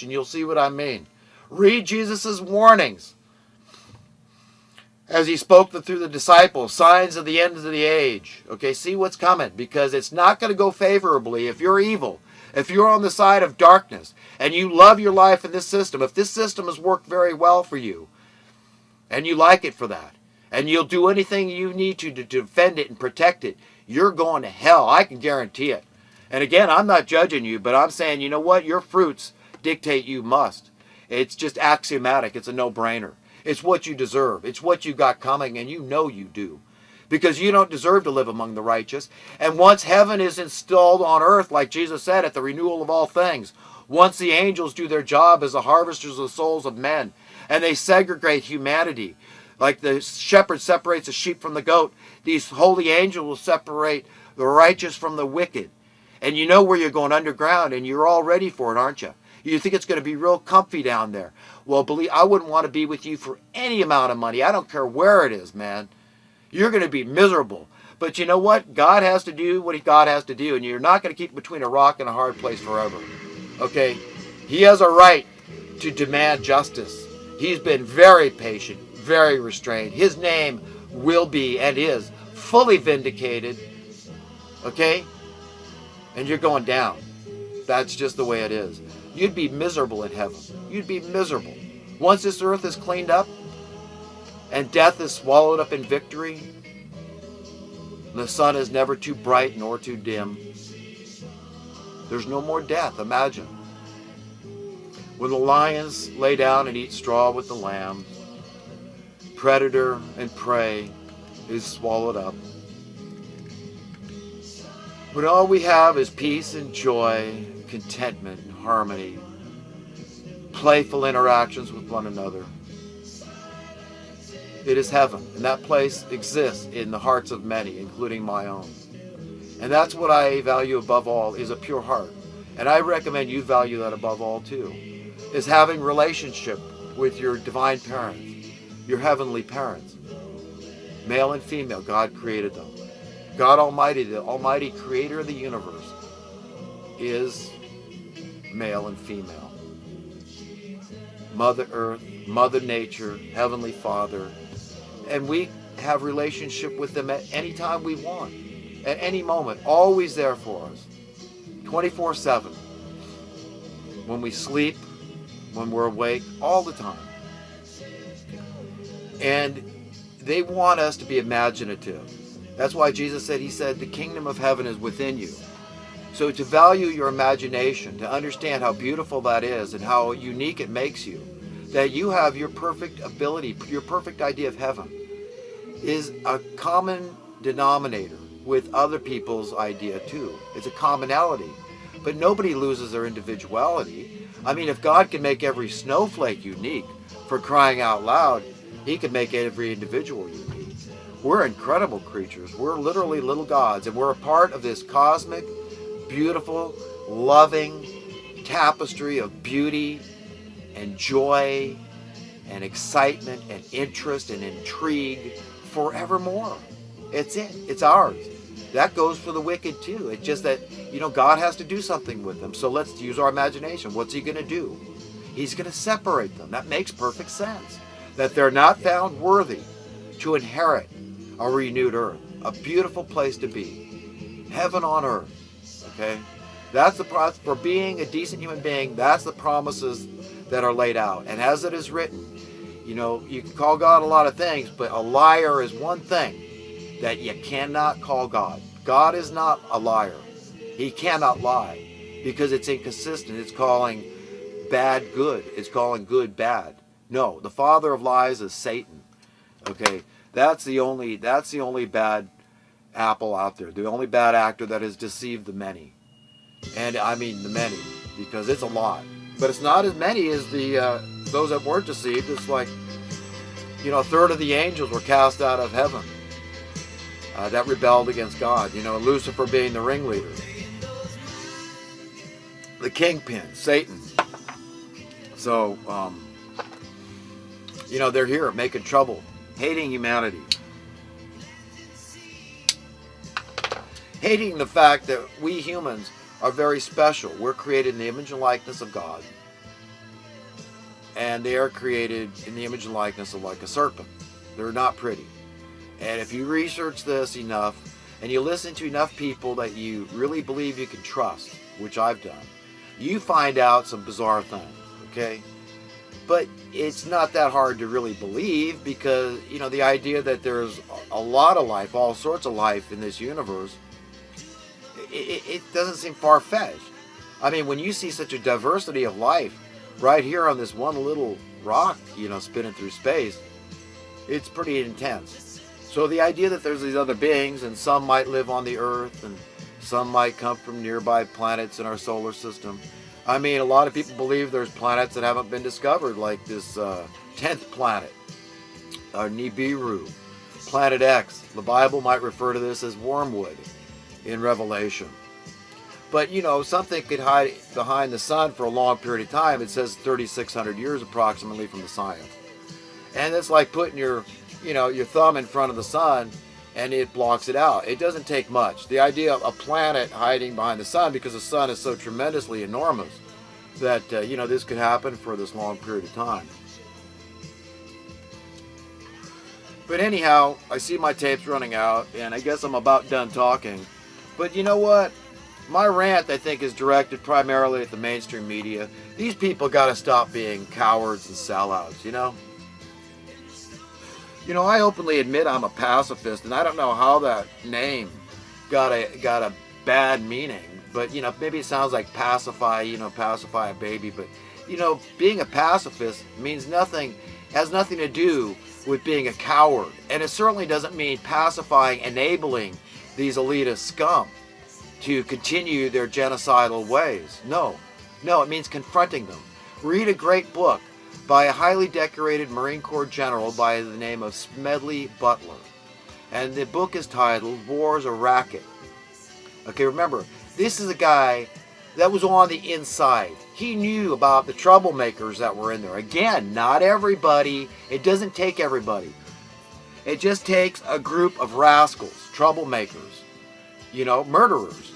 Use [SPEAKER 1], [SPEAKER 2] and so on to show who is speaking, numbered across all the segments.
[SPEAKER 1] preach, and you'll see what I mean. Read Jesus' warnings as he spoke through the disciples, signs of the end of the age. Okay, see what's coming, because it's not going to go favorably if you're evil, if you're on the side of darkness, and you love your life in this system. If this system has worked very well for you, and you like it for that, and you'll do anything you need to defend it and protect it, you're going to hell. I can guarantee it. And again, I'm not judging you, but I'm saying, you know what? Your fruits dictate you must. It's just axiomatic. It's a no-brainer. It's what you deserve. It's what you got coming, and you know you do. Because you don't deserve to live among the righteous. And once heaven is installed on earth, like Jesus said, at the renewal of all things, once the angels do their job as the harvesters of the souls of men, and they segregate humanity, like the shepherd separates the sheep from the goat, these holy angels will separate the righteous from the wicked. And you know where you're going, underground, and you're all ready for it, aren't you? You think it's going to be real comfy down there. Well, believe, I wouldn't want to be with you for any amount of money. I don't care where it is, man. You're going to be miserable. But you know what? God has to do what God has to do, and you're not going to keep between a rock and a hard place forever. Okay? He has a right to demand justice. He's been very patient, very restrained. His name will be and is fully vindicated. Okay? And you're going down. That's just the way it is. You'd be miserable in heaven. You'd be miserable. Once this earth is cleaned up and death is swallowed up in victory, the sun is never too bright nor too dim. There's no more death. Imagine. When the lions lay down and eat straw with the lambs, predator and prey is swallowed up. When all we have is peace and joy, contentment and harmony, playful interactions with one another, it is heaven. And that place exists in the hearts of many, including my own. And that's what I value above all, is a pure heart. And I recommend you value that above all too, is having relationship with your divine parents, your heavenly parents. Male and female, God created them. God Almighty, the Almighty Creator of the universe, is male and female. Mother Earth, Mother Nature, Heavenly Father. And we have relationship with them at any time we want, at any moment, always there for us, 24/7. When we sleep, when we're awake, all the time. And they want us to be imaginative. That's why Jesus said, he said, the kingdom of heaven is within you. So to value your imagination, to understand how beautiful that is and how unique it makes you, that you have your perfect ability, your perfect idea of heaven, is a common denominator with other people's idea too. It's a commonality. But nobody loses their individuality. I mean, if God can make every snowflake unique, for crying out loud, he can make every individual unique. We're incredible creatures. We're literally little gods, and we're a part of this cosmic, beautiful, loving tapestry of beauty and joy and excitement and interest and intrigue forevermore. It's it. It's ours. That goes for the wicked too. It's just that, God has to do something with them. So let's use our imagination. What's he going to do? He's going to separate them. That makes perfect sense. That they're not found worthy to inherit a renewed earth. A beautiful place to be. Heaven on earth. Okay? That's the process for being a decent human being. That's the promises that are laid out. And as it is written, you can call God a lot of things, but a liar is one thing that you cannot call God. God is not a liar. He cannot lie because it's inconsistent. It's calling bad good. It's calling good bad. No, the father of lies is Satan. Okay, that's the only bad apple out there. The only bad actor that has deceived the many. And I mean the many, because it's a lot. But it's not as many as those that weren't deceived. It's like, a third of the angels were cast out of heaven that rebelled against God. Lucifer being the ringleader. The kingpin, Satan. So, they're here making trouble, hating humanity. Hating the fact that we humans are very special. We're created in the image and likeness of God. and they are created in the image and likeness of like a serpent. They're not pretty. And if you research this enough, and you listen to enough people that you really believe you can trust, which I've done, you find out some bizarre things, okay? But it's not that hard to really believe, because, you know, the idea that there's a lot of life, all sorts of life in this universe, it doesn't seem far-fetched. I mean, when you see such a diversity of life right here on this one little rock, you know, spinning through space, it's pretty intense. So the idea that there's these other beings, and some might live on the Earth, and some might come from nearby planets in our solar system. I mean, a lot of people believe there's planets that haven't been discovered, like this 10th planet, Nibiru, Planet X. The Bible might refer to this as wormwood in Revelation. But, you know, something could hide behind the sun for a long period of time. It says 3,600 years approximately from the science. And it's like putting your thumb in front of the sun and it blocks it out. It doesn't take much. The idea of a planet hiding behind the sun, because the sun is so tremendously enormous, that, this could happen for this long period of time. But anyhow, I see my tape's running out, and I guess I'm about done talking. But you know what? My rant, I think, is directed primarily at the mainstream media. These people got to stop being cowards and sellouts, you know? You know, I openly admit I'm a pacifist, and I don't know how that name got a bad meaning. But, you know, maybe it sounds like pacify a baby. But, you know, being a pacifist means nothing, has nothing to do with being a coward. And it certainly doesn't mean pacifying, enabling these elitist scum to continue their genocidal ways. No, it means confronting them. Read a great book by a highly decorated Marine Corps general by the name of Smedley Butler. And the book is titled War's a Racket. Okay, remember, this is a guy that was on the inside. He knew about the troublemakers that were in there. Again, not everybody. It doesn't take everybody. It just takes a group of rascals, troublemakers, murderers,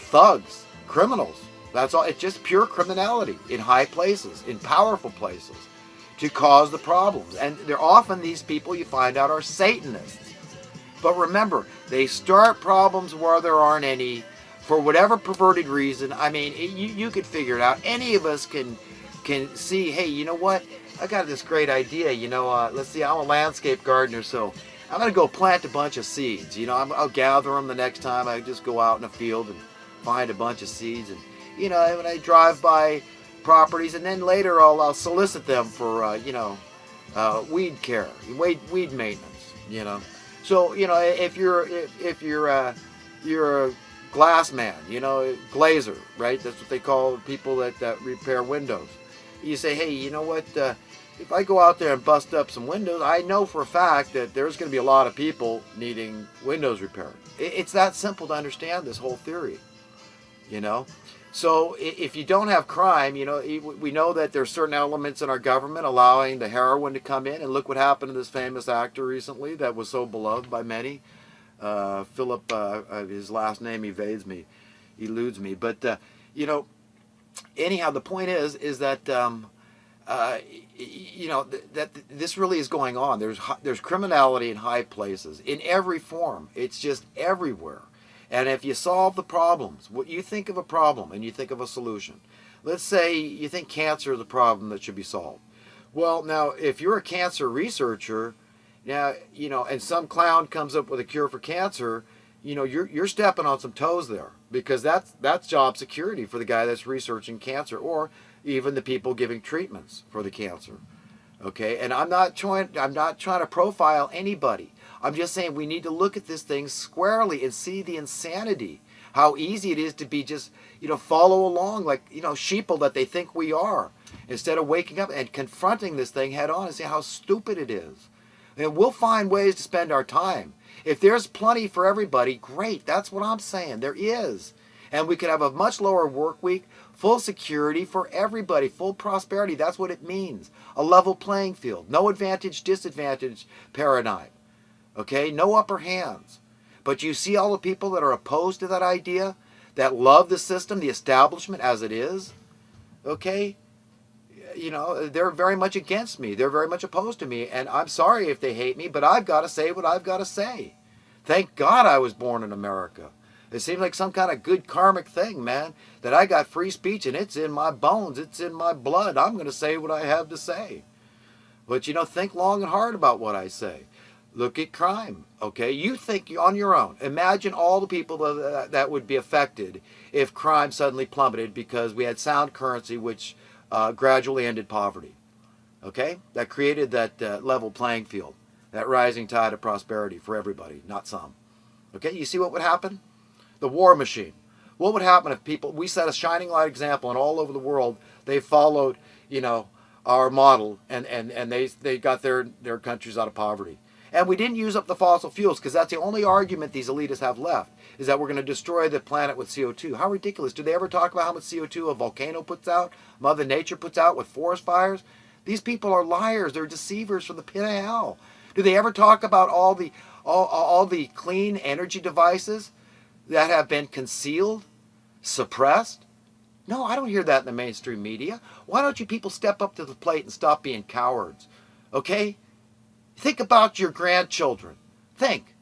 [SPEAKER 1] thugs, criminals. That's all. It's just pure criminality in high places, in powerful places, to cause the problems. And they're often, these people you find out, are Satanists. But remember, they start problems where there aren't any, for whatever perverted reason. I mean, you could figure it out. Any of us can see, hey, you know what? I got this great idea. Let's see, I'm a landscape gardener, so I'm going to go plant a bunch of seeds. I'll gather them the next time. I just go out in a field and find a bunch of seeds. And, when I drive by properties, and then later I'll solicit them for, weed care, weed maintenance, So, if you're a glass man, glazer, right? That's what they call people that repair windows. You say, hey, you know what? If I go out there and bust up some windows, I know for a fact that there's going to be a lot of people needing windows repaired. It's that simple to understand this whole theory, So if you don't have crime, we know that there's certain elements in our government allowing the heroin to come in. And look what happened to this famous actor recently that was so beloved by many. Philip, his last name eludes me. But, anyhow, the point is that, that this really is going on. There's criminality in high places, in every form. It's just everywhere. And if you solve the problems, what you think of a problem and you think of a solution. Let's say you think cancer is a problem that should be solved. Well, now, if you're a cancer researcher, now, and some clown comes up with a cure for cancer, you're stepping on some toes there, because that's job security for the guy that's researching cancer, or even the people giving treatments for the cancer. Okay, and I'm not trying to profile anybody. I'm just saying we need to look at this thing squarely and see the insanity. How easy it is to be just, follow along like, sheeple that they think we are, instead of waking up and confronting this thing head on and see how stupid it is. And we'll find ways to spend our time. If there's plenty for everybody, great. That's what I'm saying. There is. And we could have a much lower work week, full security for everybody, full prosperity. That's what it means. A level playing field. No advantage, disadvantage paradigm. Okay? No upper hands. But you see all the people that are opposed to that idea, that love the system, the establishment as it is. Okay? they're very much against me. They're very much opposed to me. And I'm sorry if they hate me, but I've got to say what I've got to say. Thank God I was born in America. It seems like some kind of good karmic thing, man, that I got free speech and it's in my bones. It's in my blood. I'm going to say what I have to say. But, think long and hard about what I say. Look at crime, okay? You think on your own. Imagine all the people that would be affected if crime suddenly plummeted because we had sound currency, which gradually ended poverty, okay? That created that level playing field, that rising tide of prosperity for everybody, not some. Okay, you see what would happen? The war machine. What would happen if we set a shining light example and all over the world they followed, our model and they got their countries out of poverty. And we didn't use up the fossil fuels because that's the only argument these elitists have left, is that we're going to destroy the planet with CO2. How ridiculous. Do they ever talk about how much CO2 a volcano puts out, Mother Nature puts out with forest fires? These people are liars. They're deceivers from the pit of hell. Do they ever talk about all the clean energy devices that have been concealed, suppressed? No, I don't hear that in the mainstream media. Why don't you people step up to the plate and stop being cowards? Okay? Think about your grandchildren. Think.